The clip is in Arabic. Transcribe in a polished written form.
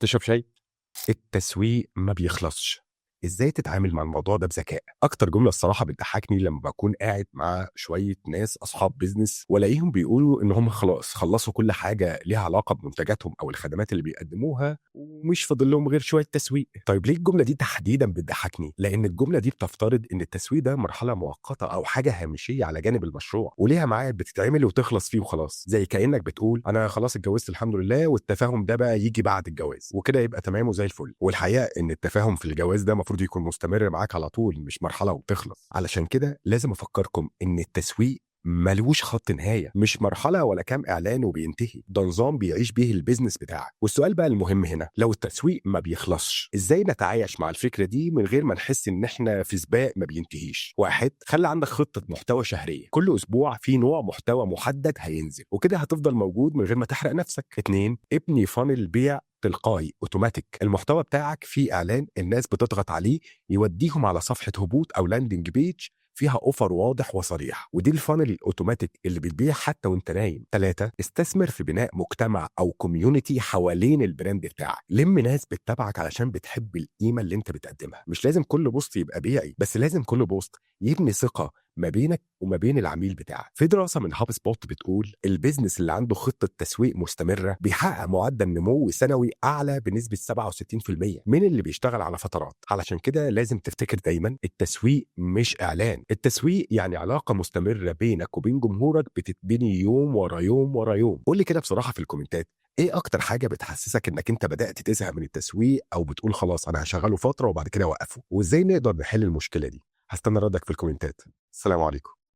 تشرب شاي؟ التسويق ما بيخلصش. ازاي تتعامل مع الموضوع ده بذكاء؟ اكتر جمله الصراحه بتضحكني لما بكون قاعد مع شويه ناس اصحاب بيزنس والاقيهم بيقولوا ان هم خلاص خلصوا كل حاجه ليها علاقه بمنتجاتهم او الخدمات اللي بيقدموها ومش فاضل لهم غير شويه تسويق. طيب ليه الجمله دي تحديدا بتضحكني؟ لان الجمله دي بتفترض ان التسويق ده مرحله مؤقته او حاجه هامشيه على جانب المشروع وليها ميعاد بتتعمل وتخلص فيه وخلاص، زي كانك بتقول انا خلاص اتجوزت الحمد لله والتفاهم ده بقى يجي بعد الجواز وكده يبقى تمام وزي الفل. والحقيقه ان التفاهم في الجواز ده المفروض يكون مستمر معاك على طول، مش مرحله وبتخلص. علشان كده لازم افكركم ان التسويق ملوش خط نهاية، مش مرحلة ولا كام إعلان وبينتهي، ده نظام بيعيش بيه البيزنس بتاعك. والسؤال بقى المهم هنا، لو التسويق ما بيخلصش إزاي نتعايش مع الفكرة دي من غير ما نحس إن إحنا في سباق ما بينتهيش؟ واحد، خلي عندك خطة محتوى شهرية، كل أسبوع في نوع محتوى محدد هينزل وكده هتفضل موجود من غير ما تحرق نفسك. اتنين، ابني فانل بيع تلقائي اوتوماتيك، المحتوى بتاعك فيه اعلان الناس بتضغط عليه يوديهم على صفحه هبوط او لاندنج بيج فيها اوفر واضح وصريح، ودي الفانل الاوتوماتيك اللي بتبيع حتى وانت نايم. 3، استثمر في بناء مجتمع او كوميونتي حوالين البراند بتاعك، لم ناس بتتابعك علشان بتحب القيمه اللي انت بتقدمها. مش لازم كل بوست يبقى بيعي، بس لازم كل بوست يبني ثقه ما بينك وما بين العميل بتاعك. في دراسه من هاب سبوت بتقول البيزنس اللي عنده خطه تسويق مستمره بيحقق معدل نمو سنوي اعلى بنسبه 67% من اللي بيشتغل على فترات. علشان كده لازم تفتكر دايما التسويق مش اعلان، التسويق يعني علاقه مستمره بينك وبين جمهورك بتتبني يوم ورا يوم ورا يوم. قول لي كده بصراحه في الكومنتات، ايه اكتر حاجه بتحسسك انك انت بدات تزهق من التسويق او بتقول خلاص انا هشغله فتره وبعد كده اوقفه؟ وازاي نقدر نحل المشكله دي؟ هستنى ردك في الكومنتات. السلام عليكم.